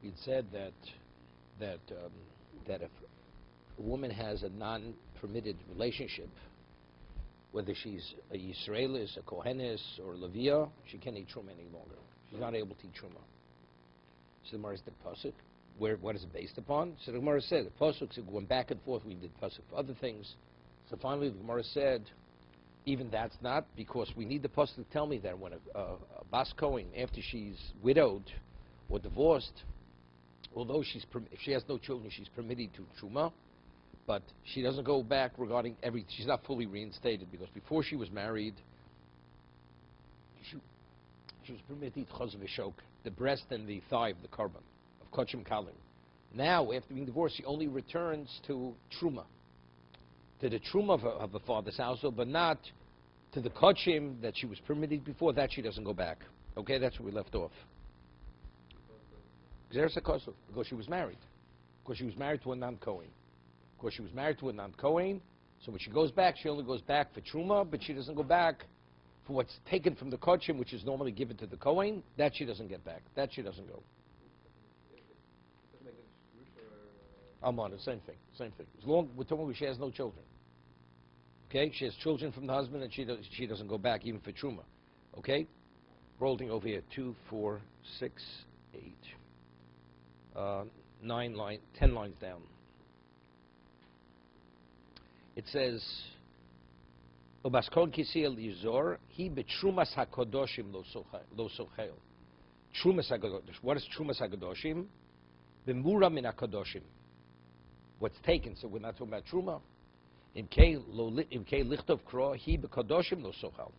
It said that if a woman has a non-permitted relationship, whether she's a Yisraelis, a Kohenis, or a Levia, she can't eat Truma any longer. She's not able to eat Truma. So the Gemara is the pasuk. What is it based upon? So the Gemara said the pasuk went back and forth. We did pasuk for other things. So finally the Gemara said, even that's not, because we need the pasuk to tell me that when a Bas Kohen, after she's widowed or divorced, although if she has no children, she's permitted to Truma, but she doesn't go back regarding she's not fully reinstated, because before she was married, she was permitted Chaz v'Shok, the breast and the thigh of the korban, of Kochim Kalim. Now, after being divorced, she only returns to Truma, to the Truma of her father's household, but not to the Kochim that she was permitted before. That she doesn't go back. Okay, that's where we left off. Because she was married. Because she was married to a non-Kohen. Because she was married to a non-Kohen, so when she goes back, she only goes back for Truma, but she doesn't go back for what's taken from the Kochim, which is normally given to the Kohen. That she doesn't get back. That she doesn't go. Almana, same thing. As long we're talking about she has no children. Okay, she has children from the husband, and she doesn't go back even for Truma. Okay, rolling over here, 2, 4, 6, 8, 10 lines down. It says, "Obaskon kisiel yizor he betrumas hakodoshim lo sochel." Trumas hakodoshim. What is trumas hakodoshim? B'mura min hakodoshim. What's taken? So we're not talking about truma. Imkei lichtov kro he bekodoshim lo sochel.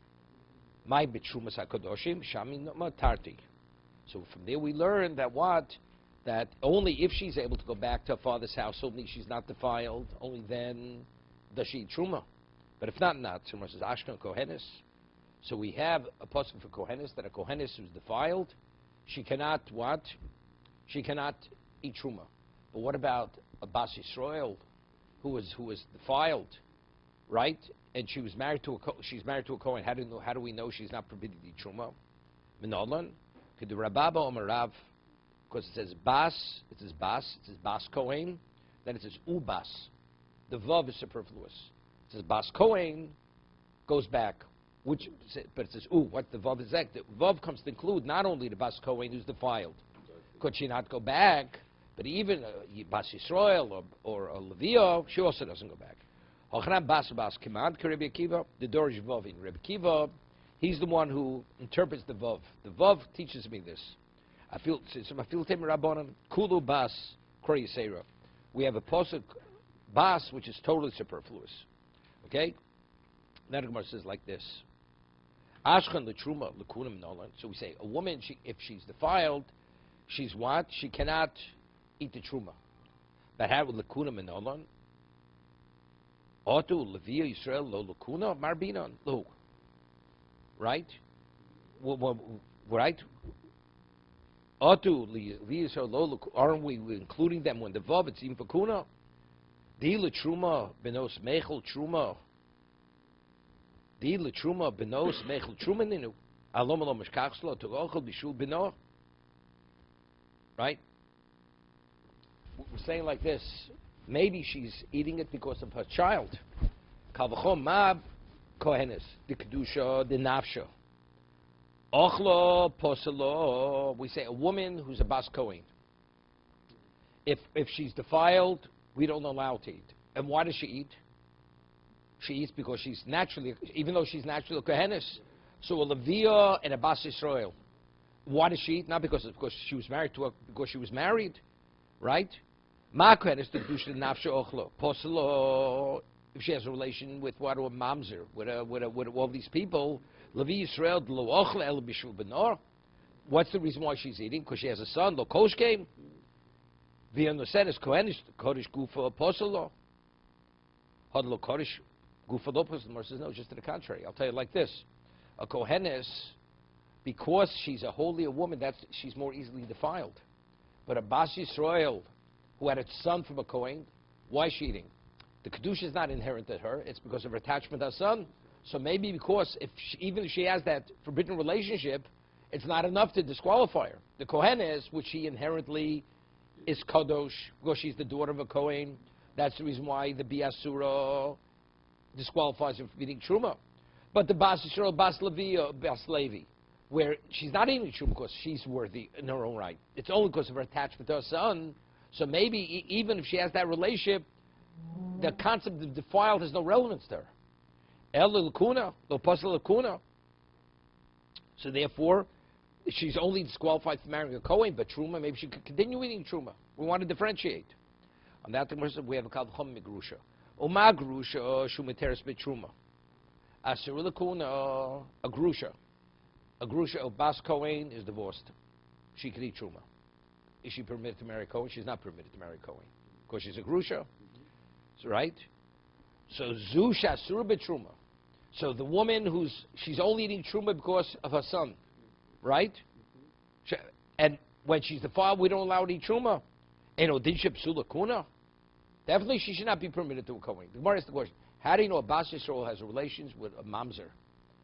My betrumas hakodoshim shami noma tarti. So from there we learn that only if she's able to go back to her father's house, only she's not defiled, only then does she eat truma. But if not, truma says Ashton Kohenis. So we have a pasuk for Kohenis, that a Kohenis who's defiled, she cannot what? She cannot eat truma. But what about a Bas Yisrael who was defiled, right? And she was married to a Kohen. How do we know she's not permitted to eat truma? Minolan, could the Rababa Omarav, because it says Bas Kohen, then it says Ubas. The Vav is superfluous. It says Bas Kohen goes back, but it says what the Vav is that? The Vav comes to include not only the Bas Kohen who's defiled. Could she not go back? But even Bas Yisrael or a Levia, she also doesn't go back. Bas Kimad Rabbi Akiva, the Dorish Vav in Rabbi Akiva, he's the one who interprets the Vav. The Vav teaches me this. I feel Rabbanan Kulu Bas Kroyisera. We have a pasuk Bas, which is totally superfluous. Okay? Now the Gemara says like this. Ashkan l'truma l'kunim nolan. So we say a woman, if she's defiled, she's what? She cannot eat the truma. But how with l'kunim nolan? Otu levia Yisrael lo l'kuna marbinan lo. Right? Right? Otu levia Yisrael lo l'kuna. Aren't we including them when the vav it's even for kuna? Dila truma benos mechel truma. Dila truma benos mechel truma ninu. Alom alom mishkachslo to ochel bishul beno. Right? We're saying like this. Maybe she's eating it because of her child. Kavachom mab kohenes the kedusha the nafsha. Ochlo poselo. We say a woman who's a bas kohen. If she's defiled, we don't allow her to eat. And why does she eat? She eats because she's naturally, even though she's naturally a kohenis. So a Levia and a Bas Yisrael. Why does she eat? Not because she was married to her, because she was married, right? Ma kohenis to do nafsha ochlo poselo. If she has a relation with what or mamzer, with all these people, Levi Yisrael lo ochlo el bishul benor. What's the reason why she's eating? Because she has a son, lo koshkem. The understand is Kohenis, Kodesh Gufa Apostle. Hodlo Kodesh Gufa Lopez. The Gemara says no, just to the contrary. I'll tell you like this: a Kohenis, because she's a holier woman, she's more easily defiled. But a Bas Yisrael, who had a son from a Kohen, why is she eating? The Kedusha is not inherent to her; it's because of her attachment to her son. So maybe because even if she has that forbidden relationship, it's not enough to disqualify her. The Kohenis, which she inherently is kadosh because she's the daughter of a Kohen. That's the reason why the Biasura disqualifies her from eating truma. But the Bas Yisrael, Bas Levi, Bas Levi, where she's not eating truma because she's worthy in her own right. It's only because of her attachment to her son. So maybe even if she has that relationship, the concept of defiled has no relevance to her. El Lakuna, Lo Pasal Lakuna. So therefore, she's only disqualified from marrying a Kohen, but truma, maybe she could continue eating truma. We want to differentiate. On that, we have a Kalvachom Migrusha. Oma Grusha, Shumateris Betruma. Asur Lakuna, a Grusha. A Grusha of Bas Kohen is divorced. She can eat truma. Is she permitted to marry a Kohen? She's not permitted to marry a Kohen. Because she's a Grusha. So, right? So, Zu Shasur Betruma. So the woman she's only eating truma because of her son. Right? And when she's defiled, we don't allow her to eat truma. Definitely she should not be permitted to a Kohen. The Gemara asks the question, how do you know a Bas Yisrael has relations with a Mamzer?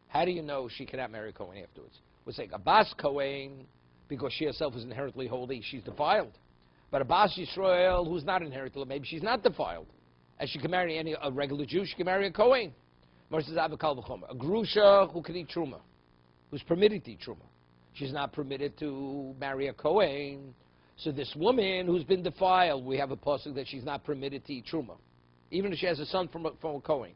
How do you know she cannot marry a Kohen afterwards? We're saying a Bas Kohen, because she herself is inherently holy, she's defiled. But a Bas Yisrael who's not inherently, maybe she's not defiled. And she can marry a regular Jew, she can marry a Kohen. Gemara says, a Grusha who can eat truma, who's permitted to eat truma. She's not permitted to marry a Kohen. So this woman who's been defiled, we have a pasuk that she's not permitted to eat truma. Even if she has a son from a Kohen.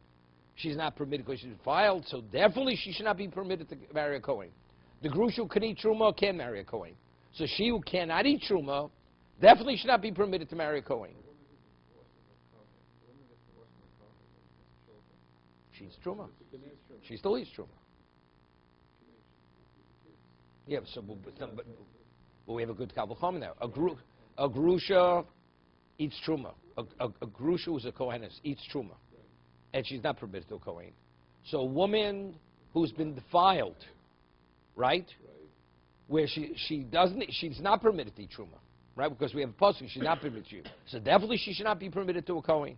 She's not permitted because she's defiled, so definitely she should not be permitted to marry a Kohen. The Grusha who can eat truma can marry a Kohen. So she who cannot eat truma, definitely should not be permitted to marry a Kohen. She eats truma. She still eats truma. Yeah, but we have a good Kalvachom now. A Grusha eats truma. A Grusha who's a Kohenes eats truma. And she's not permitted to a Kohen. So a woman who's been defiled, right? Where she's not permitted to eat truma, right? Because we have a pasuk, she's not permitted to. So definitely she should not be permitted to a Kohen.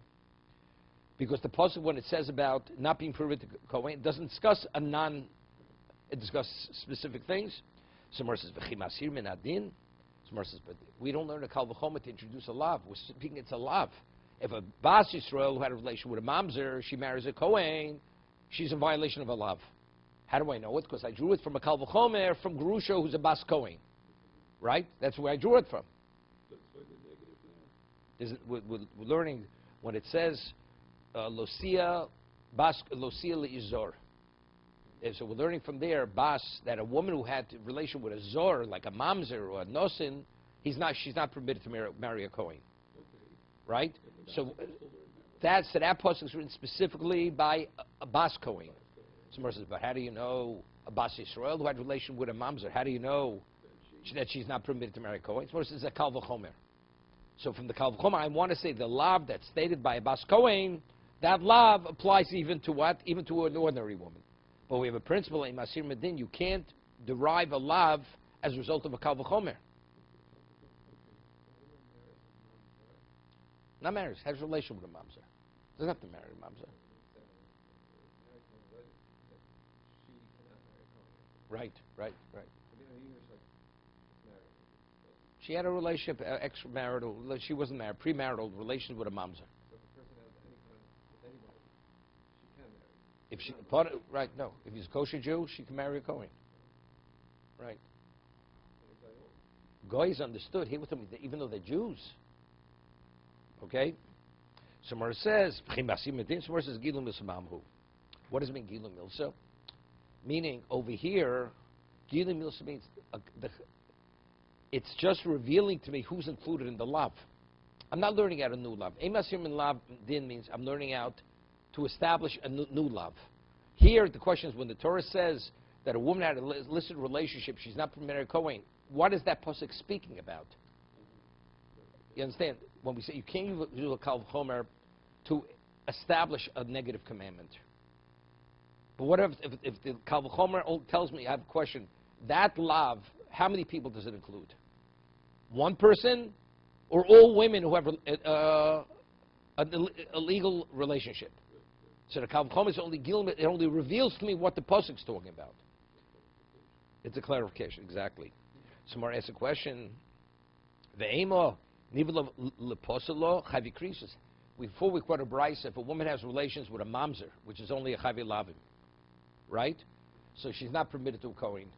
Because the pasuk, when it says about not being permitted to a Kohen, it doesn't discuss it discusses specific things. Somewhere says, V'chimasir min adin. Somewhere says, but we don't learn a Kal V'chomer to introduce a lav. We're speaking it's a lav. If a Bas Yisrael who had a relation with a Mamzer, she marries a Kohen, she's in violation of a lav. How do I know it? Because I drew it from a Kal V'chomer from Grusha who's a Bas Kohen. Right? That's where I drew it from. We're learning when it says, Losia Le'izor. So we're learning from there, Bas, that a woman who had a relation with a Zor, like a Mamzer or a Nosin, she's not permitted to marry a Kohen. Right? So that pasuk is written specifically by a Bas Kohen. Someone says, but how do you know a Bas Yisrael who had a relation with a Mamzer? How do you know that she's not permitted to marry a Kohen? Someone says, a Kal V'chomer. So from the Kal V'chomer, I want to say the lav that's stated by a Bas Kohen, that lav applies even to what? Even to an ordinary woman. But we have a principle in Masir Medin, you can't derive a lav as a result of a Kal V'chomer. Not married, has a relation with a Mamzer. Doesn't have to marry a Mamzer. Right. She had a relationship, extramarital, she wasn't married, premarital relations with a Mamzer. If she, if he's a kosher Jew, she can marry a Kohen. Right. Goy is understood. Here with them, even though they're Jews. Okay? Somewhere it says, somewhere it says, Gilum Milsa. What does it mean, Gilum Milsa? Meaning, over here, Gilum Milsa means, it's just revealing to me who's included in the lav. I'm not learning out a new lav. Emasir min lav din means I'm learning out to establish a new lav. Here, the question is, when the Torah says that a woman had a illicit relationship, she's not permitted to marry a Kohen, what is that pasuk speaking about? You understand? When we say you can't use a Kal V'chomer to establish a negative commandment. But what if the Kal V'chomer tells me, I have a question, that lav, how many people does it include? One person or all women who have an illegal relationship? So the Kal V'chomer is only it only reveals to me what the pasuk is talking about. It's a clarification, exactly. Someone asks a question. Ve'ema Nivel leposelo chavi krisus. Before we quote a brayse, if a woman has relations with a mamzer, which is only a chavi lavim, right? So she's not permitted to a kohen.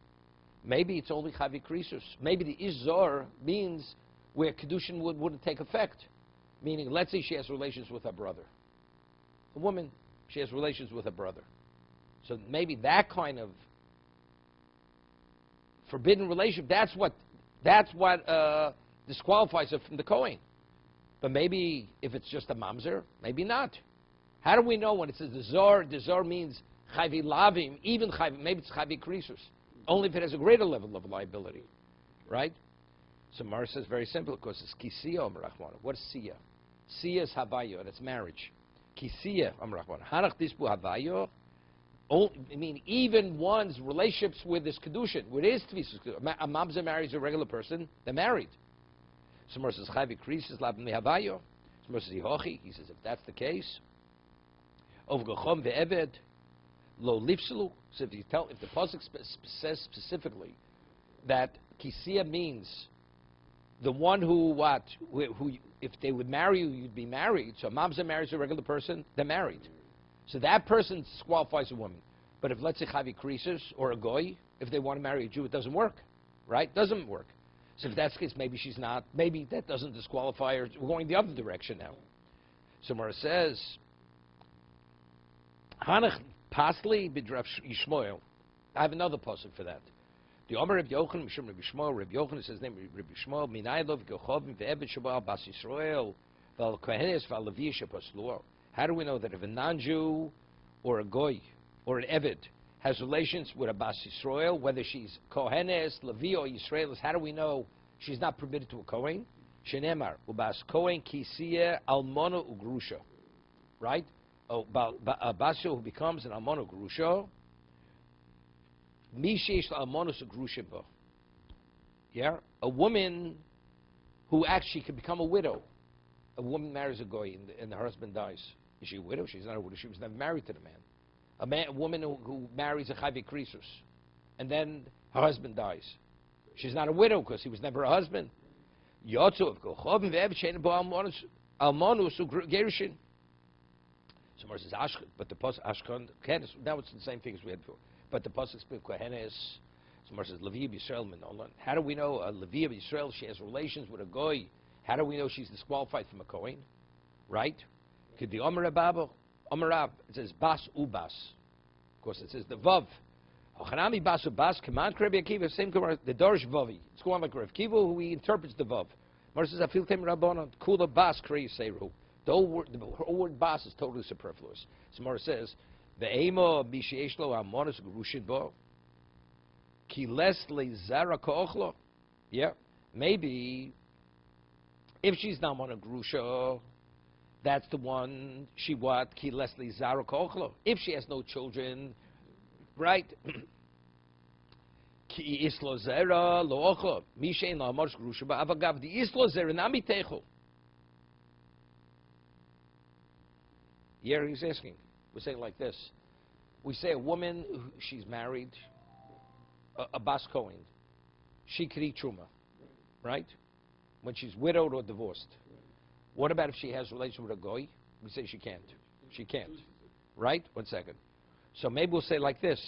Maybe it's only chavi krisus. Maybe the izor means where kedushin wouldn't take effect. Meaning, let's say she has relations with her brother. A woman, she has relations with her brother. So maybe that kind of forbidden relationship, that's what disqualifies her from the kohen. But maybe if it's just a mamzer, maybe not. How do we know when it says the zor means chavi lavim, even chavi, maybe it's chavi krisus, only if it has a greater level of liability, right? So Mar says very simple, because it's kisiya amrachmana. What is siya? Siya is havayo, and it's marriage. Kisiya amrachmana. Hanach dispu havayo. I mean, even one's relationships with this kedushin, with his tvis, a mamzer marries a regular person, they're married. So Mar says chavi krisus labim havayo. So Mar says hihochi. He says if that's the case, of gachom ve'eved lo lifselu. So if the pasuk says specifically that kisiya means the one who if they would marry you, you'd be married. So mamzer marries a regular person, they're married. So that person disqualifies a woman. But if let's say chavi krisus or a goy, if they want to marry a Jew, it doesn't work, right? Doesn't work. So if that's the case, maybe she's not. Maybe that doesn't disqualify her. We're going the other direction now. So Mara says, Hanach pasli b'drav Yishmael. I have another pasuk for that. The Omer Reb Yochanan, Mishum Reb Yishmael, Reb Yochanan says name Reb Yishmael, Minaylov Gechovim ve'ebed Shabal Bas Yisrael v'al Kohenes v'al Levi Shepasluo. How do we know that if a non-Jew or a goy or an eved has relations with a Bas Yisrael, whether she's Kohenes, Levi, or Yisraelis, how do we know she's not permitted to a Kohen? Shenemar ubas Kohen kisiye almona ugrusha, right? A basio who becomes an almona ugrusha. Yeah, a woman who actually could become a widow. A woman marries a goy and her husband dies. Is she a widow? She's not a widow. She was never married to the man. A woman who marries a chavi krisus, and then her husband dies. She's not a widow because he was never a husband. Yotzu of gochovim ve'ev almonus ugerushin. So Mar says Ashkan, but the pasuk Ashkan Kenes. Now it's the same thing as we had before. But the pasuk speaks Kohenes. So Mar says Levi Yisrael Minolan. How do we know a Levi of Yisrael? She has relations with a goy. How do we know she's disqualified from a Kohen? Right? Could the Omer Rababo, Omer Rab, it says Bas Ubas. Of course, it says the Vav. Ochanami Bas Ubas. Command Rabbi Akiva. Same command. The Dorsh Vavi. It's going like Rav Kiva, who he interprets the Vav. Mar says Afil Tem Rabbanon Kula Bas Krei Seru. The whole word Bas is totally superfluous. So Mar says the Emo Bishieshlo Amonis Grushin Bo. Ki Les Lezara Kochlo. Yeah, maybe. If she's not on a grusha, that's the one she what ki leslie zara kochlo. If she has no children, right? Ki islo zera lo ochlo. Mi shein la marsh grusha ba avagav di islo zera nami techo. Here he's asking. We're saying like this. We say a woman, she's married, a bas kohen, she could eat truma, right? When she's widowed or divorced. What about if she has relation with a goy? We say she can't. She can't. Right? 1 second. So maybe we'll say like this.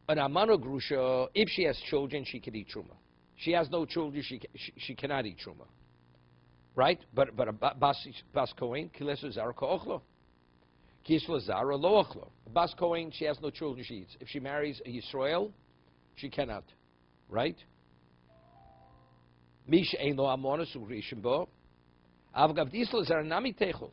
An amano grusha, if she has children, she can eat truma. She has no children, she cannot eat truma. Right? But a bas kohen, kilesu zara ko'ochlo. Kisla zara lo ochlo. A bas kohen, she has no children, she eats. If she marries a Yisrael, she cannot. Right? Mish ein lo amonos ugrishim bo. Avgav dislo zara nami techol.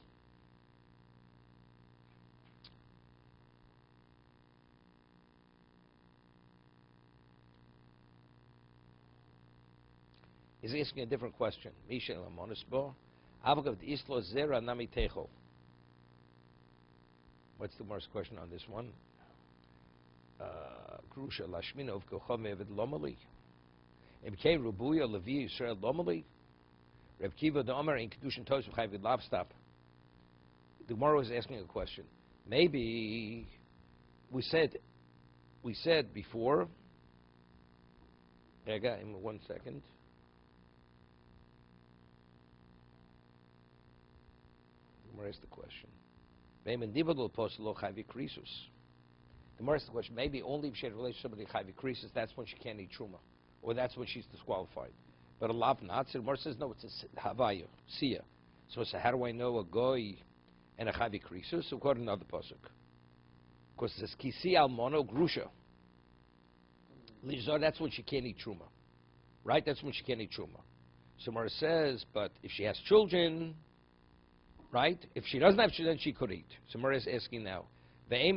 He's asking a different question. Mish ein lo amonos bo. Avgav dislo zara nami techol. What's the worst question on this one? Grusha lashmina of kocham eved lomali. It became Rubuya Levi Yisrael Lomali. Reb Kiva the Omer in Kedushin Tos V'Chayvid Lav stop. The Gemara was asking a question. Maybe we said before. In 1 second. Gemara asks the question. The Gemara asks the question, maybe only if she had a relationship with somebody chayvi krisus, that's when she can't eat truma. Or that's when she's disqualified. But a lav not. So the Gemara says, no, it's a havaya, siya. So how do I know a goy and a chayvi krisus? So according to another pasuk. Because it says, kisi almono grusha. Lizor, that's when she can't eat truma. Right? That's when she can't eat truma. So Gemara says, but if she has children, right? If she doesn't have children, she could eat. So Gemara is asking now, right?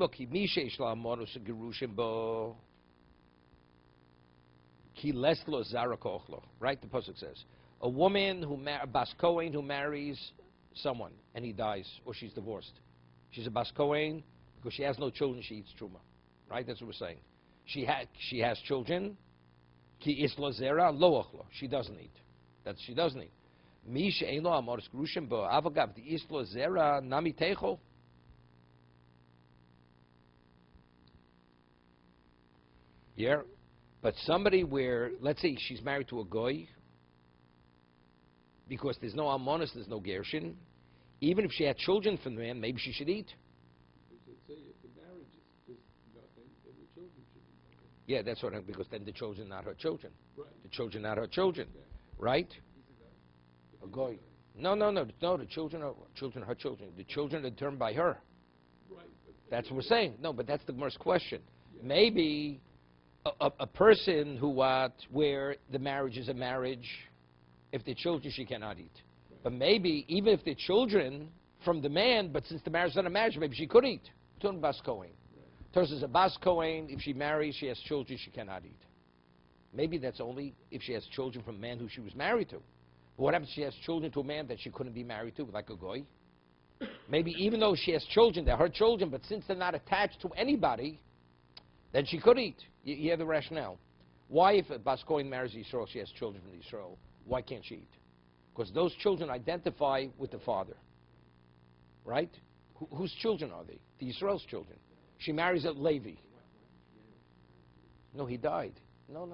The pasuk says, a woman a bas kohen who marries someone and he dies or she's divorced. She's a bas kohen because she has no children. She eats truma, right? That's what we're saying. She has children. Ki islo zera lo ochlo. She doesn't eat. That she doesn't eat. Mi she'eino amoris grushim bo avagav the islo zera nami teichol. Yeah, but somebody where, let's say she's married to a goy, because there's no almonis, there's no gershin, even if she had children from the man, maybe she should eat. Yeah, that's what because then the children are not her children. Right. The children are not her children, right? A goy. No. The children are her children. The children are determined by her. Right. That's what we're saying. No, but that's the Gemara's question. Yeah. Maybe a person where the marriage is a marriage, if they're children, she cannot eat. Right. But maybe even if they're children from the man, but since the marriage is not a marriage, maybe she could eat. Tun bas kohen. Terz is a bas kohen. If she marries, she has children, she cannot eat. Maybe that's only if she has children from a man who she was married to. But what happens if she has children to a man that she couldn't be married to, like a goy? Maybe even though she has children, they're her children, but since they're not attached to anybody, then she could eat. You hear the rationale. Why, if a bas kohen marries Yisrael, she has children from Yisrael, why can't she eat? Because those children identify with the father. Right? Whose children are they? The Yisrael's children. She marries a Levi. No, he died. No.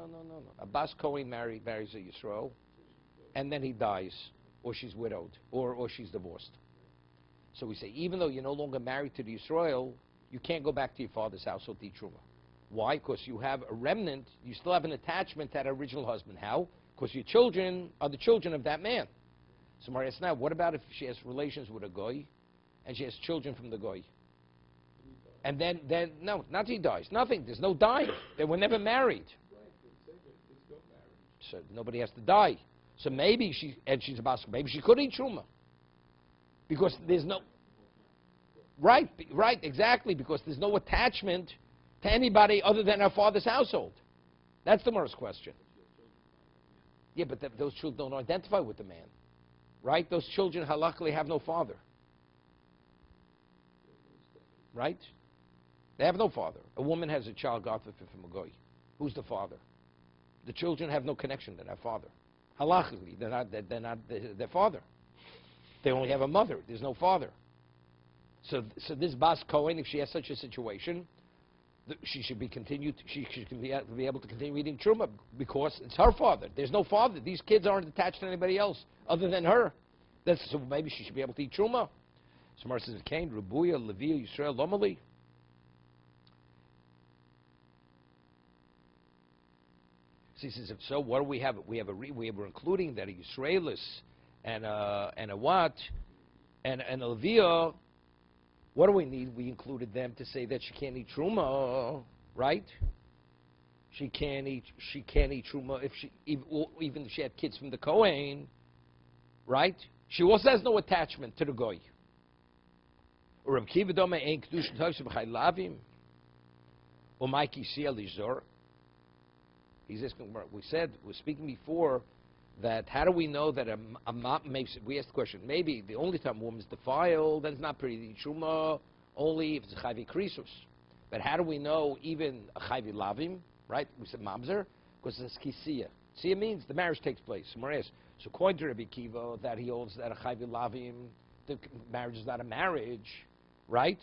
A bas kohen marries a Yisrael, and then he dies, or she's widowed, or she's divorced. So we say, even though you're no longer married to the Yisrael, you can't go back to your father's household to eat truma. Why? Because you have a remnant, you still have an attachment to that original husband. How? Because your children are the children of that man. So Maria asks now, what about if she has relations with a goy, and she has children from the goy? And then no, not he dies. Nothing. There's no dying. They were never married. So nobody has to die. So maybe she's a bas, maybe she could eat truma. Because there's no... Right, exactly, because there's no attachment to anybody other than her father's household. That's the Gemara's question. Yeah, but those children don't identify with the man. Right? Those children halachically have no father. Right? They have no father. A woman has a child, God forbid, from a goy. Who's the father? The children have no connection to their father. Halachically, they're not their father. They only have a mother. There's no father. So this bas kohen, if she has such a situation, she should be continued. She should be able to continue eating truma because it's her father. There's no father. These kids aren't attached to anybody else other than her. So maybe she should be able to eat truma. So Mar says, "Cain, Rebuya, Levi, Yisrael, Lomali." So he says, if so, what do we have? We're including that a Yisraelis and a what and a Leviah. What do we need? We included them to say that she can't eat truma, right? She can't eat truma even if she had kids from the Kohen, right? She also has no attachment to the goy. Reb Kiva Doma ein kedushin toivs b'chaylavim, or Mikey Lizor. He's asking. We're speaking before that. How do we know that we asked the question? Maybe the only time a woman's defiled, then it's not pretty to eat truma. Only if it's a chayvi krisus. But how do we know even a chayvi lavim? Right? We said mamzer because it's kisiya. Kisiya means the marriage takes place. So according to Rabbi Kiva, that he holds that a chayvi lavim, the marriage is not a marriage, right?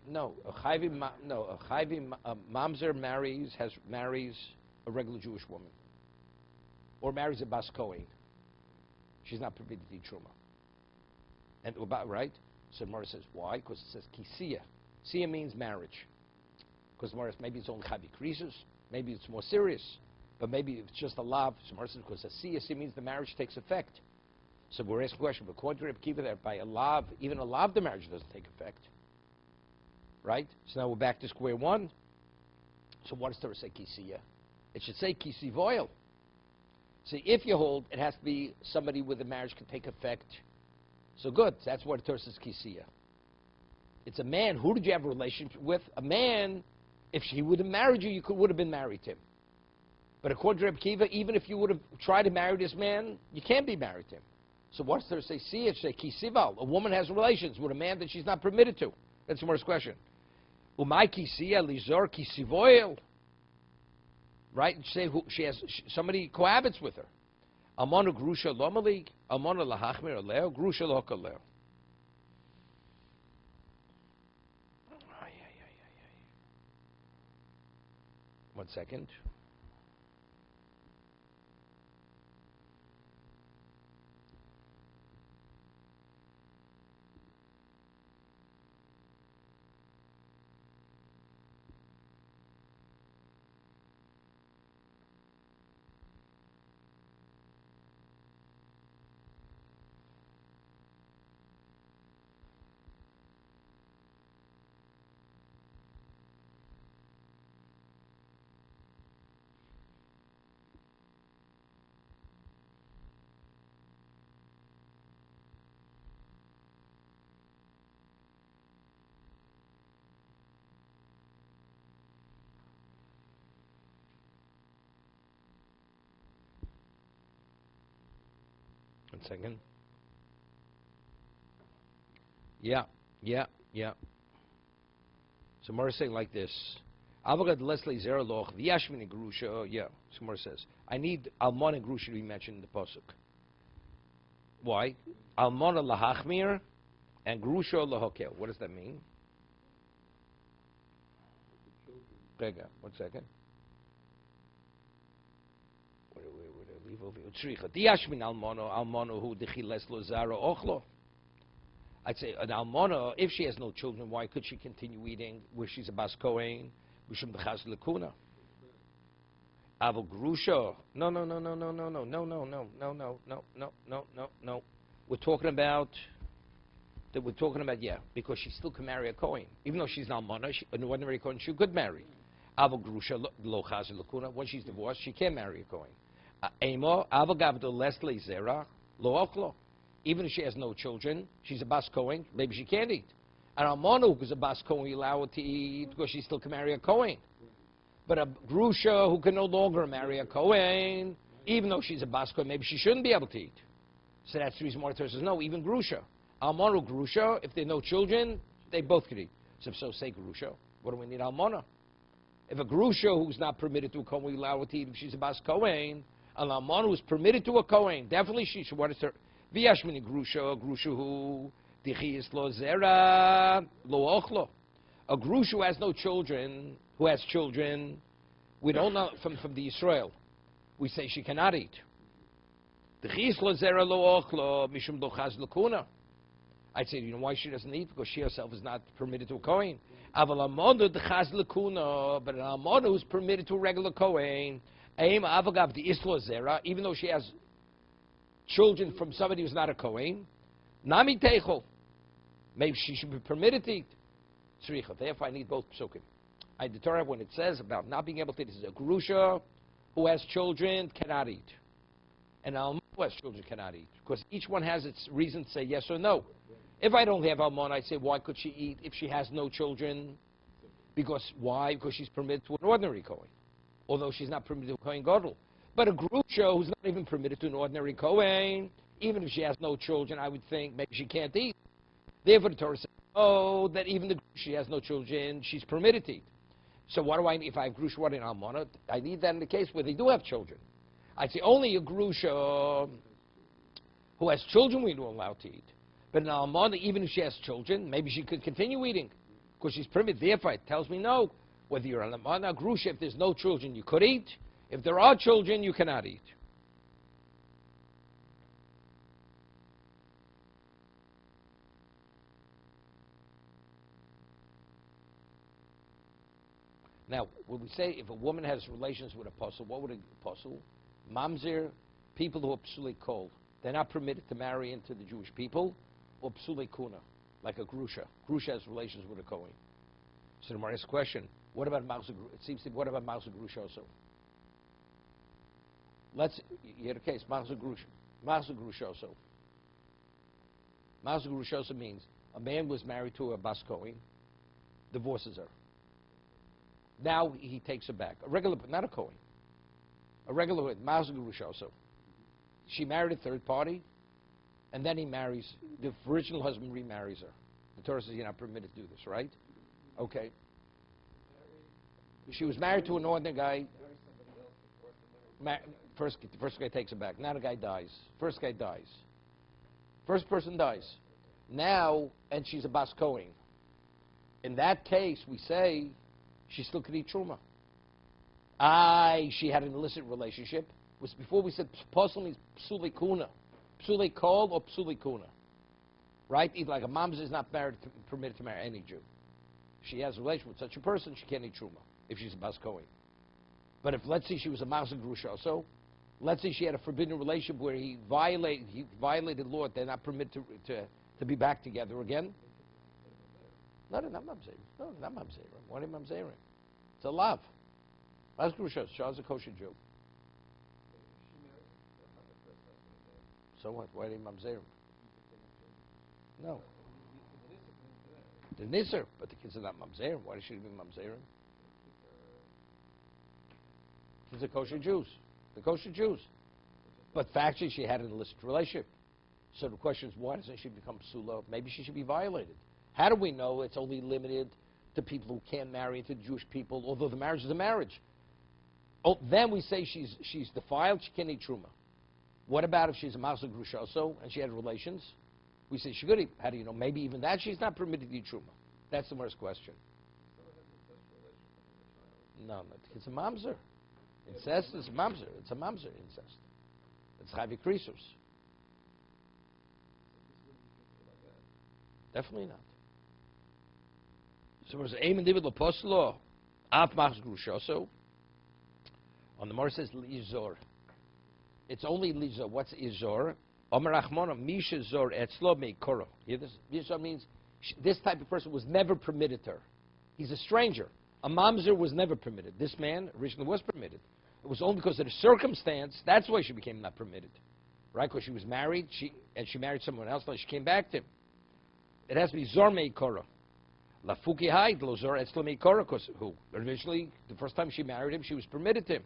No, a chayvi mamzer marries a regular Jewish woman, or marries a bas kohen. She's not permitted to eat truma. And about right? So Gemara says, why? Because it says kisiya. Siya means marriage. Because Gemara says maybe it's only chabi krisus, maybe it's more serious, but maybe it's just a lav. So Gemara says because a siya means the marriage takes effect. So we're asking a question, but according to Rabbi Kiva, that by a lav, even a lav, the marriage doesn't take effect. Right? So now we're back to square one. So what does Torah say kisiya? It should say kisivoil. See, if you hold, it has to be somebody with a marriage can take effect. So good. That's what Torah says kisiya. It's a man. Who did you have a relationship with? A man. If he would have married you, would have been married to him. But according to Rabbi Kiva, even if you would have tried to marry this man, you can't be married to him. So what does Torah say? Siya, say kisival. A woman has relations with a man that she's not permitted to. That's the first question. Umay kisiya lizor kisivoil. Right? Say somebody cohabits with her. Amonu grusha lomalig, amonu lahachmir aleo, grusha lokaleo. One second. One second. Yeah. So Mara saying like this. Avogad Leslie Zeraloch, the Yashmini Grusha, yeah. So Mara says, I need Almon and Grusha to be mentioned in the Pasuk. Why? Almona lahachmir and Grusha lahokel. What does that mean? Pega, 1 second. What do I leave over here? Diashmin almono who dechiles lo zara ochlo. I'd say an almona, if she has no children, why could she continue eating where she's a bas kohen? Mishum dechaz lekuna. Avo grusha. No. We're talking about because she still can marry a kohen, even though she's not almona. An ordinary kohen she could marry. Avo grusha lo chaz lekuna. When she's divorced, she can't marry a kohen. Emo avo gavdo lesli zera lo ochlo. Even if she has no children, she's a bas kohen, maybe she can't eat. And almona, who's a bas kohen, we allow her to eat because she still can marry a kohen. But a grusha who can no longer marry a kohen, even though she's a bas kohen, maybe she shouldn't be able to eat. So that's the reason why Torah says no, even grusha. Almona, grusha, if there are no children, they both could eat. So say grusha. What do we need almona? If a grusha who's not permitted to a kohen, we allow her to eat if she's a bas kohen. An almona who's permitted to a kohen, definitely she should. What is her? V'yashmini grusha hu dichiyis lo zera lo ochlo. A grusha who has no children, we don't know from the Yisrael. We say she cannot eat. Dichiyis lo zera lo ochlo mishum lo chaz lekuna. I'd say, you know why she doesn't eat? Because she herself is not permitted to a kohen. Aval almona dechaz lekuna, but an almona who's permitted to a regular kohen, aim avagav the islo zera, even though she has children from somebody who's not a kohen, nami teichol. Maybe she should be permitted to eat. Tzricha. Therefore, I need both psukim. I deter when it says about not being able to eat. This is a grusha who has children cannot eat, and almona who has children cannot eat, because each one has its reason to say yes or no. If I don't have almona, I say why could she eat if she has no children? Because why? Because she's permitted to an ordinary kohen, although she's not permitted to a kohen gadol. But a grusha who's not even permitted to an ordinary kohen, even if she has no children, I would think maybe she can't eat. Therefore, the Torah says, oh, that even the grusha, she has no children, she's permitted to eat. So what do I need? If I have grusha, what in almona? I need that in the case where they do have children. I'd say only a grusha who has children we don't allow to eat. But an almona, even if she has children, maybe she could continue eating because she's permitted. Therefore, it tells me no. Whether you're an almona, grusha, if there's no children, you could eat. If there are children, you cannot eat. Now, when we say if a woman has relations with a apostle, what would a apostle? Mamzer, people who are psuli kol. They're not permitted to marry into the Jewish people, or psuli kuna, like a grusha. Grusha has relations with a Kohen. So the Maria's question, what about Mausa? It seems to be, what about Mausa grusha also? You hear the case, Mausa grusha. Mausa grusha also. Mausa grusha also means a man was married to a bas Kohen, divorces her. Now he takes her back. A regular, not a Kohen. A regular, Mausa grusha also. She married a third party, and then he marries, the original husband remarries her. The Torah says you're not permitted to do this, right? Okay. She was married to an ordinary guy. First guy takes her back. Now the guy dies. First guy dies. First person dies. Now, and she's a bas Kohen. In that case, we say she still could eat truma. She had an illicit relationship. Before we said apostle means psuli kuna, psuli kol or psuli kuna, right? Either like a mamzer is not permitted to marry any Jew. She has a relation with such a person, she can't eat truma if she's a bas Kohen. But if, let's say, she was a mamzer grusha also, let's say she had a forbidden relationship where he violated law, they're not permitted to be back together again. No, not mamzer. No, not mamzer. What are mamzerim? It's a love. Mamzer grusha, Shah's a kosher Jew. So what? Why did mamzerim? No. The nisr, but the kids are not mamzerim. Why should it be mamzerim? Kids are kosher Jews. The kosher Jews. But factually, she had an illicit relationship. So the question is, why doesn't she become psula? Maybe she should be violated. How do we know it's only limited to people who can't marry into Jewish people, although the marriage is a marriage? Oh, then we say she's defiled, she can't eat truma. What about if she's a Mausa grusha also, and she had relations? We say she could eat. How do you know? Maybe even that she's not permitted to eat truma. That's the worst question. No, it's a mamzer. Incest is mamzer. It's a mamzer incest. It's chavi krisus. Definitely not. So there's aim individual apostolo, af machs grusha also. On the Mar says lizor. It's only lizor. What's izor? Omer Achmona, Misha Zor Etzlo Meikoro. Hear this? Izor means this type of person was never permitted to her. He's a stranger. A mamzer was never permitted. This man originally was permitted. It was only because of the circumstance, that's why she became not permitted. Right? Because she was married, she married someone else, like she came back to him. It has to be Zor Meikoro. Lafuki Haid, Lo Zor Etzlo Meikoro, because who? Originally, the first time she married him, she was permitted to him.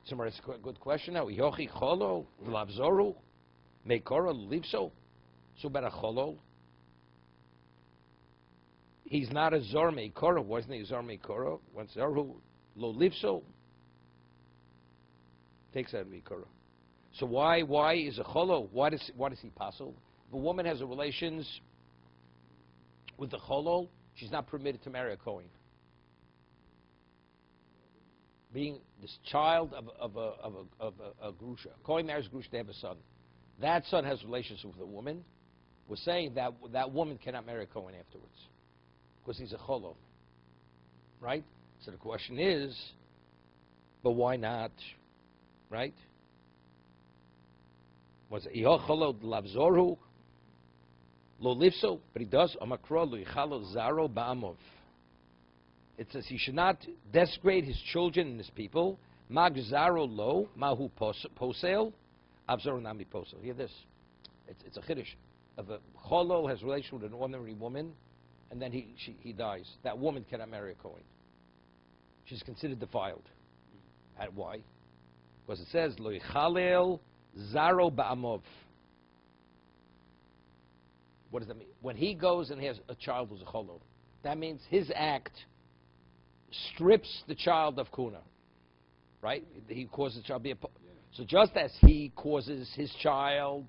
So it's a good question now. Yochi Cholo, Lavzoru. Meikoro livso, so about a cholol. He's not a zor meikoro. Wasn't he a zor meikoro? Once zarhu lo livso takes out meikoro. So why is a cholol? Why does he passel? If a woman has a relations with the cholol, she's not permitted to marry a kohen. Being this child of a grusha, kohen marries a grusha, they have a son. That son has relations with a woman. We're saying that that woman cannot marry a Kohen afterwards because he's a cholo, right? So the question is, but why not, right? Was it cholo lavzoru lo livso? But he does amakro lo yichalo zaro ba'amov. It says he should not desecrate his children and his people. Mag zaro lo mahu posel. Abzor nami posel. Hear this. It's a chiddush. If a cholol has relation with an ordinary woman, and then he dies, that woman cannot marry a Kohen. She's considered defiled. And why? Because it says lo yichalel zaro ba'amov. What does that mean? When he goes and has a child who's a cholol, that means his act strips the child of kuna. Right? He causes the child to be a... So just as he causes his child,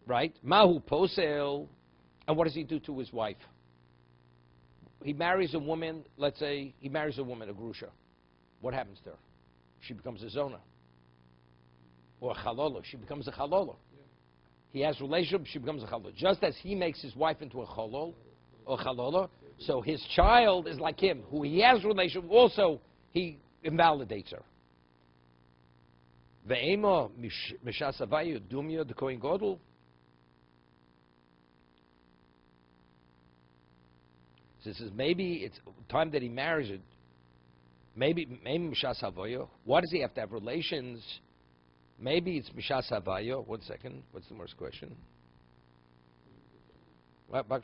right? Mahu posel, and what does he do to his wife? He marries a woman, let's say he marries a woman, a grusha. What happens to her? She becomes a zona. Or a chalolo. She becomes a chalolo. Yeah. He has relationship, she becomes a chalolo. Just as he makes his wife into a chalol, or chalolo, So his child is like him, who he has relation with, also he invalidates her. Ve'ema mishas havayu dumya the kohen gadol. This is maybe it's time that he marries it. Maybe mishas havayu. Why does he have to have relations? Maybe it's mishas havayu. 1 second. What's the first question? Right, right.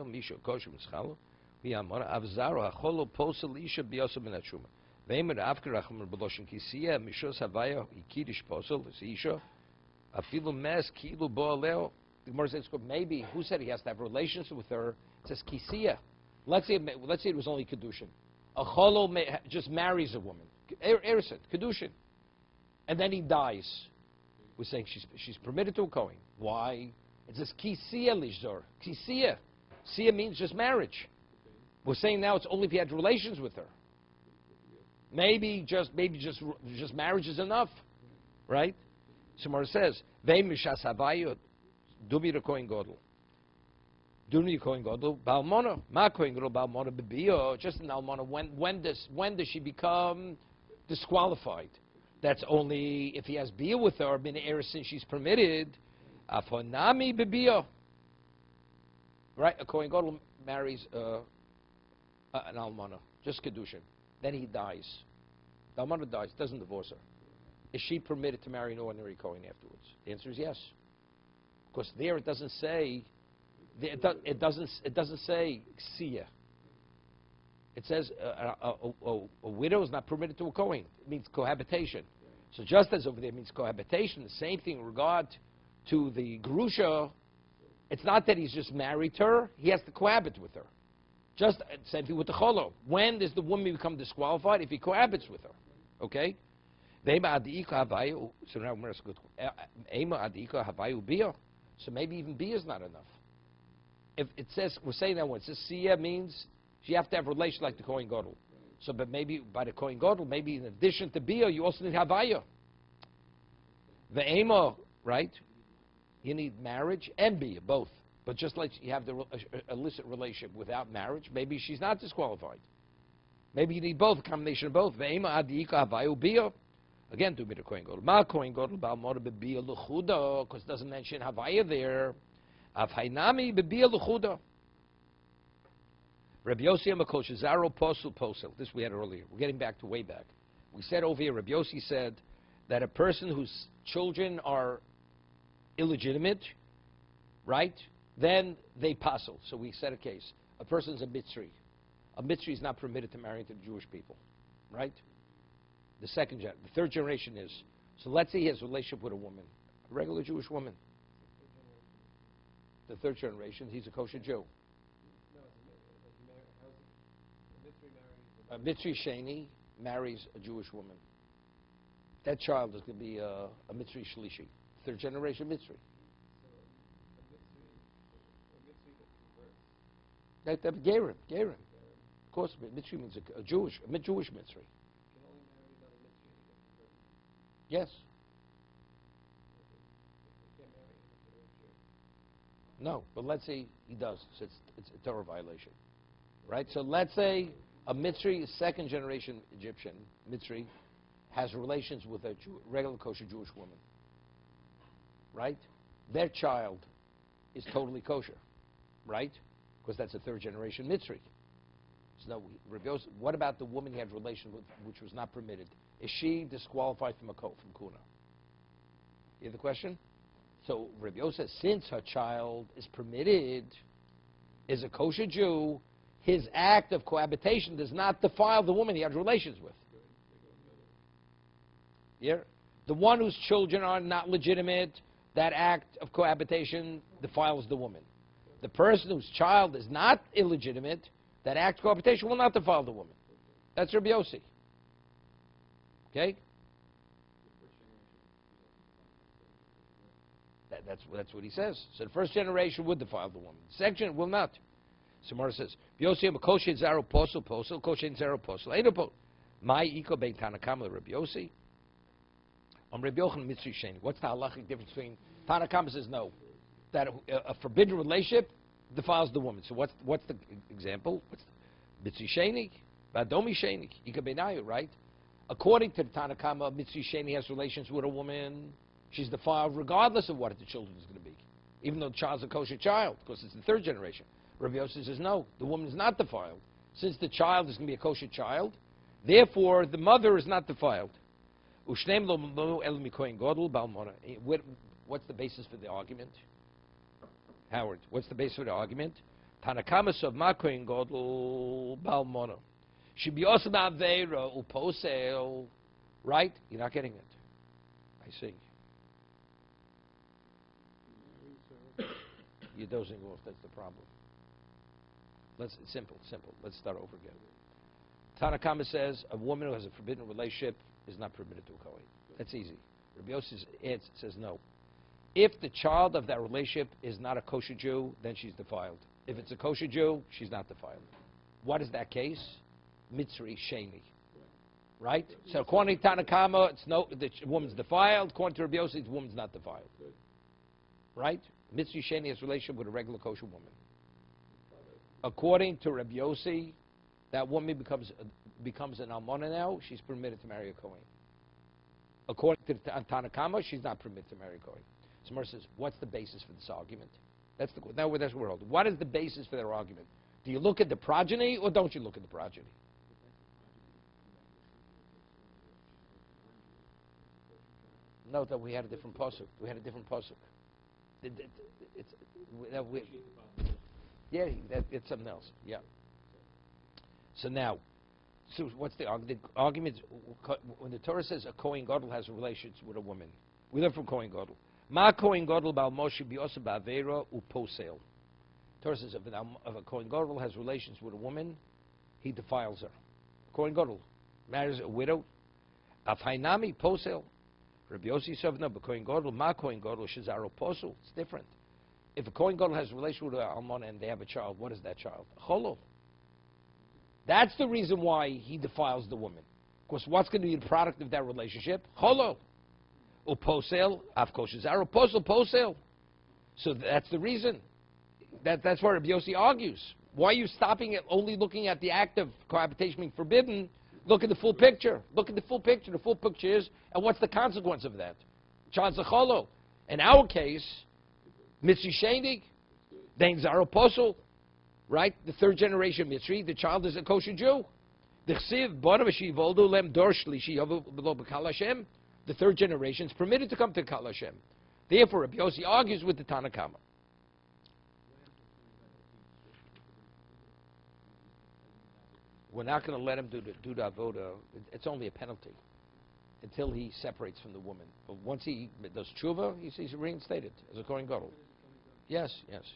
Misha kosher mischalo. Avzaro hacholo posel isha biyosa min truma. Veimer afkerachmer beloshin kisiya mishos havaya ikidish posel isha. Afilu mes kilu boaleo. The Gemara says maybe who said he has to have relations with her? It says kisiya. Let's say it was only kedushin. A cholo just marries a woman. Erison kedushin, and then he dies. We're saying she's permitted to a kohen. Why? It says kisiya lishzor. Kisiya. Siya means just marriage. We're saying now it's only if he had relations with her. Maybe just marriage is enough, right? Somewhere it says vei mishas havayu dumi kohen gadol. Dumi kohen gadol balmona ma kohen gadol balmona bebio. Just an almona. When does she become disqualified? That's only if he has bia with her. Bin since she's permitted. Afonami bebio. Right, a kohen gadol marries an almana, just kedushin. Then he dies. The almana dies, doesn't divorce her. Is she permitted to marry an ordinary kohen afterwards? The answer is yes. Because there it doesn't say. It doesn't say ksiya. It says a widow is not permitted to a kohen. It means cohabitation. So just as over there means cohabitation, the same thing in regard to the grusha. It's not that he's just married her; he has to cohabit with her. Just same thing with the cholo. When does the woman become disqualified? If he cohabits with her, okay? So maybe even bia is not enough. If it says we're saying that when it says siya means you have to have relation like the kohen gadol. So, but maybe by the kohen gadol, maybe in addition to bia, you also need havaya. The ema, right? You need marriage and bia, both. But just like you have the illicit relationship without marriage, maybe she's not disqualified. Maybe you need both, a combination of both. Ve'ema adiyika havayu bia. Again, do me the kohen gadol. Ma kohen gadol ba'amor bebia l'chuda, because it doesn't mention havaya there. Av hainami bebia l'chuda. Rabbi Yossi Amakol Shazaro posel. This we had earlier. We're getting back to way back. We said over here, Rabbi Yossi said that a person whose children are illegitimate, right? Then they passel. So we set a case. A person's a mitzri. A mitzri is not permitted to marry into the Jewish people, right? The third generation is. So let's say he has a relationship with a woman, a regular Jewish woman. The third generation, he's a kosher Jew. A mitzri sheni marries a Jewish woman. That child is going to be a mitzri shlishi, third generation mitzri. That Gerim. Of course, mitzri means a Jewish mitzri. Yes. No, but let's say he does. So it's a Torah violation, right? So let's say a mitzri, second generation Egyptian mitzri, has relations with a regular kosher Jewish woman, right? Their child is totally kosher, right? Because that's a third generation mitzri. So what about the woman he had relations with, which was not permitted? Is she disqualified from kuna? You hear the question? So Rabbi Yosef says, since her child is permitted, is a kosher Jew, his act of cohabitation does not defile the woman he had relations with. Yeah? The one whose children are not legitimate, that act of cohabitation defiles the woman. The person whose child is not illegitimate, that act of cohabitation will not defile the woman. That's Rabbi Yossi. Okay? That's what he says. So the first generation would defile the woman. The second will not. Samara says, Yossi kosher zaro posel, kosher zaro posel. My iko bein tanakam Rabbi Yossi. Rabbi Yochanan Mitzri Sheni. What's the halachic difference between Tanakama says no, that a forbidden relationship defiles the woman. So what's the example? What's Mitzri Sheni? Vadomi Sheni. Ikabenayu, right? According to the Tanakama, Mitzri Sheni has relations with a woman. She's defiled regardless of what the children is going to be, even though the child's a kosher child, because it's the third generation. Rabbi Yosef says no, the woman is not defiled, since the child is going to be a kosher child. Therefore, the mother is not defiled. What's the basis for the argument? Howard, what's the basis for the argument? Tanakama of Makoin Godel Balmona. Should be also not Vera Uposel. Right? You're not getting it. I see. You're dozing off, that's the problem. Simple. Let's start over again. Tanakama says a woman who has a forbidden relationship is not permitted to a Kohen. That's easy. Rabbi Yosef says no. If the child of that relationship is not a kosher Jew, then she's defiled. If it's a kosher Jew, she's not defiled. What is that case? Mitzri Sheni. Right? So according to Tanakama, the woman's defiled. According to Rabbi Yosef, the woman's not defiled. Right? Mitzri Sheni has a relationship with a regular kosher woman. According to Rabbi Yossi, that woman becomes an almana now. She's permitted to marry a Kohen. According to Tanakama, she's not permitted to marry a Kohen. So Mar says, what's the basis for this argument? That's what we're holding. What is the basis for their argument? Do you look at the progeny or don't you look at the progeny? Note that we had a different pasuk. It's something else. Yeah. So now, what's the argument? The argument is, when the Torah says a Kohen Gadol has a relationship with a woman, we learn from Kohen Gadol. Ma Kohen Gadol bal Moshe biyosa ba'avera uposel. Torah says if a Kohen Gadol has relations with a woman, he defiles her. Kohen Gadol marries a widow. Af hainami posel. Rabbi Yossi said no, but Kohen Gadol ma Kohen Gadol shezaro posel. It's different. If a Kohen Gadol has a relation with an almana and they have a child, what is that child? Cholo. That's the reason why he defiles the woman. Because what's going to be the product of that relationship? Cholo. Uposel, afkoshizar, posel. So that's the reason. That's why Rabbi Yossi argues. Why are you stopping at only looking at the act of cohabitation being forbidden? Look at the full picture. Look at the full picture. The full picture is, and what's the consequence of that? Child's a cholo. In our case, Mitzri Shenig, Dain Zaro Posel, right? The third generation Mitzri, the child is a kosher Jew. The third generation is permitted to come to Kal Hashem. Therefore, Rabbi Yossi argues with the Tanakama. We're not going to let him do the avoda. It's only a penalty until he separates from the woman. But once he does tshuva, he's reinstated as a Kohen Gadol. Yes. Just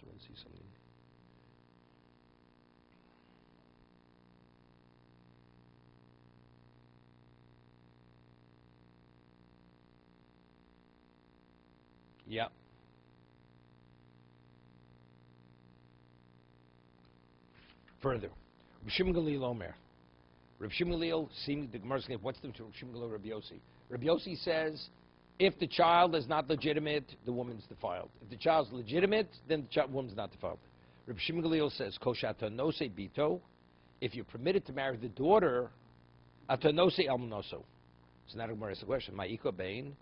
want to see something. Yeah. Further, Reb Shimon Gamliel Omer. Reb Shimon Gamliel, seeing the Gemara's saying, what's the Reb Shimon Gamliel Rabbi Yossi? Rabbi Yossi says, if the child is not legitimate, the woman's defiled. If the child's legitimate, then the woman's not defiled. Reb Shimon Gamliel says, Koshata no se bito. If you're permitted to marry the daughter, ata no se almonoso. So now the Gemara asks the question, Ma'iko Bain,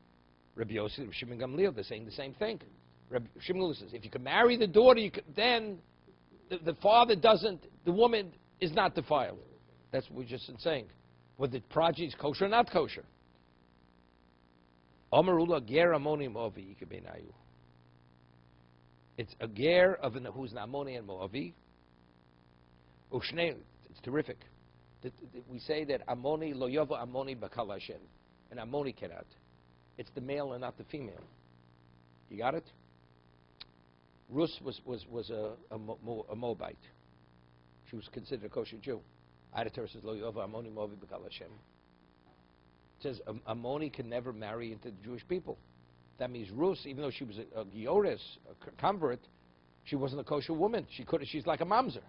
Rabbi Yossi, Reb Shimon Gamliel, they're saying the same thing. Reb Shimon Gamliel says, if you can marry the daughter, then the father doesn't, the woman is not defiled. That's what we're just saying. Whether the progeny is kosher or not kosher. It's a ger of who's an Ammoni and Moavi. It's terrific. We say that Ammoni lo yovo Ammoni bakal Hashem, and Ammoni cannot. It's the male and not the female. You got it? Rus was a Moabite. She was considered a kosher Jew. Ayatar says, Lo Yova Ammoni Moavi B'Kal Hashem. It says Ammoni can never marry into the Jewish people. That means Rus, even though she was a Gioris, a convert, she wasn't a kosher woman. She's like a mamzer.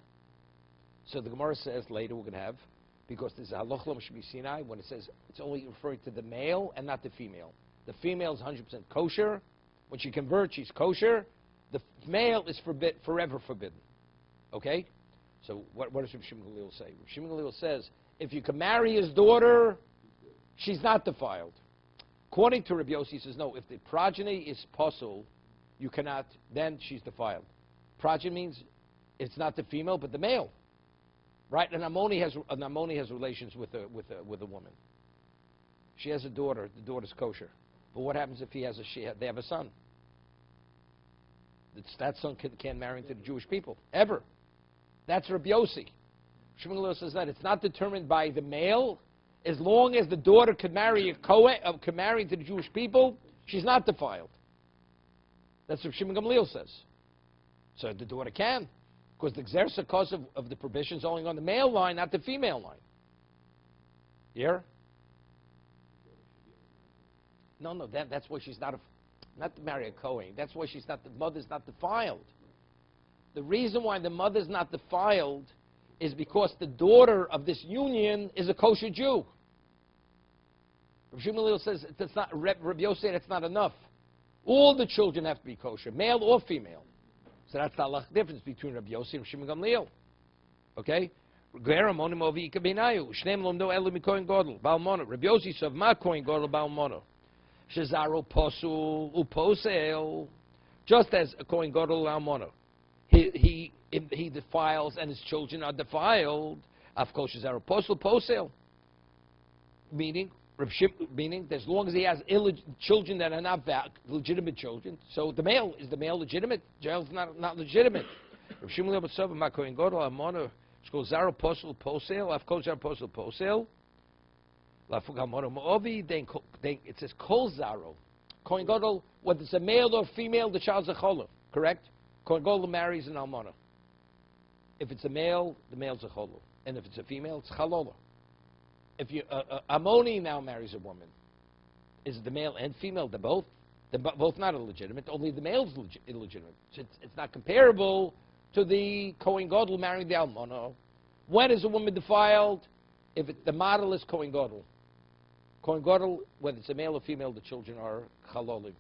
So the Gemara says later we're going to have, because there's a halach l'm shemi Sinai, when it says it's only referring to the male and not the female. The female is 100% kosher. When she converts, she's kosher. The male is forever forbidden. Okay? So what does Rav Shimon Gamliel say? Rav Shimon Gamliel says, if you can marry his daughter, she's not defiled. According to Rabbi Yossi, he says, no, if the progeny is posul, you cannot, then she's defiled. Progeny means it's not the female, but the male. Right? An Ammoni has relations with a woman. She has a daughter. The daughter's kosher. But what happens if they have a son? That son can't marry into the Jewish people, ever. That's Rabbi Yossi. Shimon Gamliel says that it's not determined by the male. As long as the daughter could marry could marry into the Jewish people, she's not defiled. That's what Shimon Gamliel says. So the daughter can, because the Xersa cause of the prohibition is only on the male line, not the female line. Here? No, that's why she's not to marry a Kohen. That's why the mother's not defiled. The reason why the mother's not defiled is because the daughter of this union is a kosher Jew. Rav Shimon Gamliel says that's not. Rabbi Yossi said it's not enough. All the children have to be kosher, male or female. So that's the difference between Rabbi Yossi and Shimon Gamliel. Okay? Rabbi Yossi said, "Ma kohen gadol bal mono, shezaro posul uposel." Just as a kohen gadol bal mono, he defiles and his children are defiled. Of course, shezaro posul posel, meaning as long as he has children that are not legitimate children, so the male legitimate? Jail's not legitimate. Rav Shimon Gamliel ma kohen gadol bal mono. Zaro posel posel, of course, zaro posel posel. Then it says kol zaro. Kohen gadol, whether it's a male or female, the child's a cholah. Correct? Kohen gadol marries an almana. If it's a male, the male's a cholah, and if it's a female, it's chalola. If Ammoni now marries a woman, is it the male and female? They're both not illegitimate. Only the male's illegitimate. So it's not comparable to the Kohen Gadol marrying the Almana. When is a woman defiled? If the model is Kohen Gadol. Kohen Gadol, whether it's a male or female, the children are chalolim.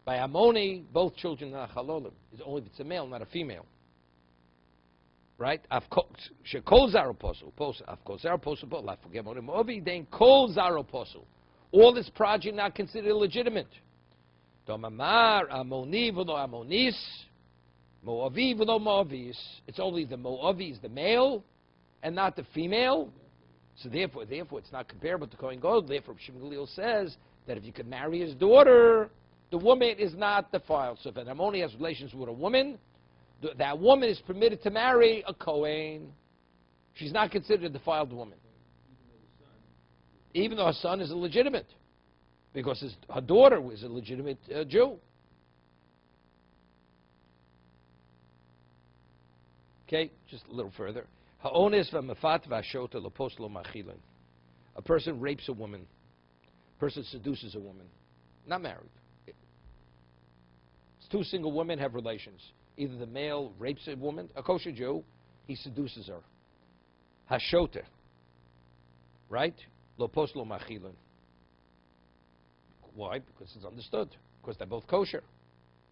By Ammoni, both children are chalolim. It's only if it's a male, not a female. Right? Shekol zaro posel. Of course, zaro posel. I forget monim ovi. Then kol zaro posel. All this progeny not considered illegitimate. Domamar Ammoni v'lo Ammonis. Moavi v'lo Moavis. It's only the Moavi is the male and not the female. So therefore it's not comparable to Kohen Gadol. Therefore, Shimon Gamliel says that if you could marry his daughter, the woman is not defiled. So if an Ammoni has relations with a woman, that woman is permitted to marry a Kohen. She's not considered a defiled woman. Even though her son is illegitimate. Because her daughter was a legitimate Jew. Okay, just a little further. A person rapes a woman. A person seduces a woman. Not married. Two single women have relations. Either the male rapes a woman, a kosher Jew, he seduces her. Hashoter. Right? Lo poslo machilin. Why? Because it's understood. Because they're both kosher.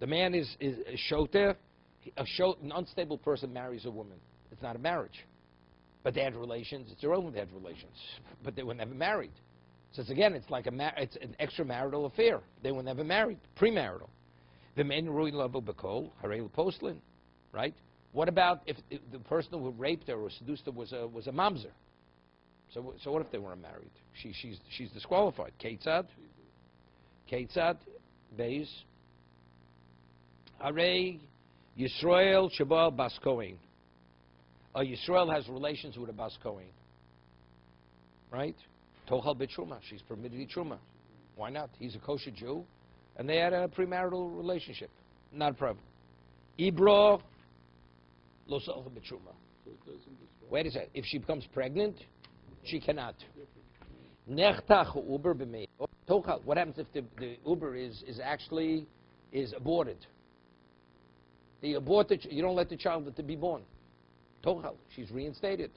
The man is shoter. An unstable person marries a woman. It's not a marriage. But they had relations. It's irrelevant they had relations. But they were never married. So again, it's like it's an extramarital affair. They were never married. Premarital. The men ruin level bekol harel postlin. Right? What about if the person who raped her or seduced her was a mamzer? So what if they weren't married? She's disqualified. Ketzad Beis Harei Yisrael Shabal Bas Kohen. Yisrael has relations with a Bas Kohen. Right? Tochal B'Truma. She's permitted to Truma. Why not? He's a kosher Jew, and they had a premarital relationship. Not a problem. Ibro Lo Tochal B'Truma. Wait a second. If she becomes pregnant, she cannot. Nechtach Uber B'Mei. Tochal. What happens if the Uber is actually aborted? You abort you don't let the child to be born. Tochal. She's reinstated.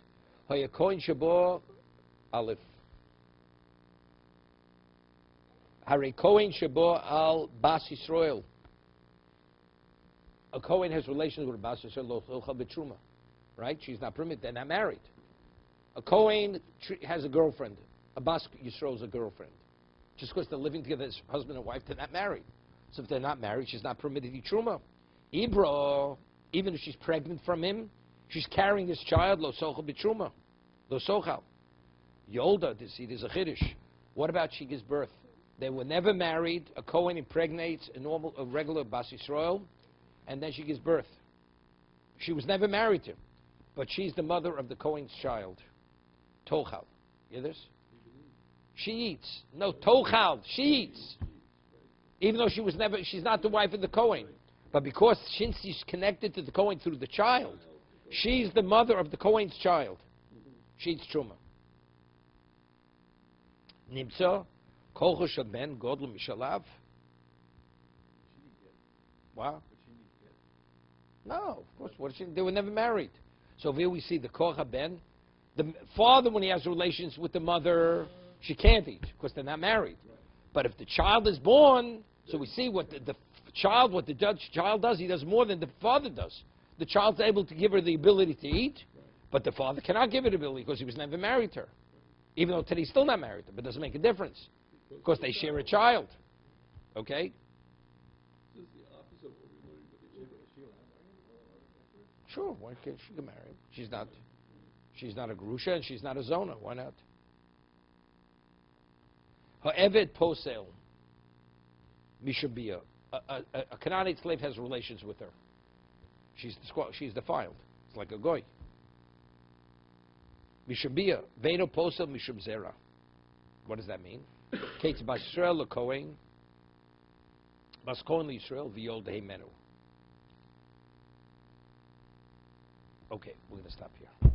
Hayakoin shabo Aleph. Harikoin shabo al Bas Yisrael. A Kohen has relations with a Bas Yisrael lo tochal b'truma. Right? She's not permitted. They're not married. A Kohen has a girlfriend. A Bas Yisrael is a girlfriend. Just because they're living together as husband and wife, they're not married. So if they're not married, she's not permitted to eat truma. Ibra, even if she's pregnant from him, she's carrying his child, lo sochal b'truma. Lo sochal. Yolda, there's a chiddush. What about she gives birth? They were never married. A Kohen impregnates a regular Bas Yisrael, and then she gives birth. She was never married to him, but she's the mother of the Kohen's child. Tochal. You hear this? She eats. No, Tochal. She eats. Even though she's not the wife of the Kohen. But because since she's connected to the Kohen through the child, she's the mother of the Kohen's child. She eats truma. Nimsa, kolcho shel ben godlu mishalav. Wow. No, of course. They were never married. So here we see the kocha ben. The father, when he has relations with the mother, she can't eat because they're not married. But if the child is born, so we see what the child does. He does more than the father does. The child's able to give her the ability to eat, but the father cannot give her the ability because he was never married to her. Even though today he's still not married to her, but it doesn't make a difference because they share a child. Okay? Sure, why can't she get married? She's not a grusha and she's not a zona. Why not? Ha'eved posel mishabiyah. A Canaanite slave has relations with her. She's defiled. It's like a goy. Mishabiyah. Vedo posel mishum zera. What does that mean? Kates bas Yisrael lekohen. Bas kohen Yisrael v'yol dehi menu. Okay, we're going to stop here.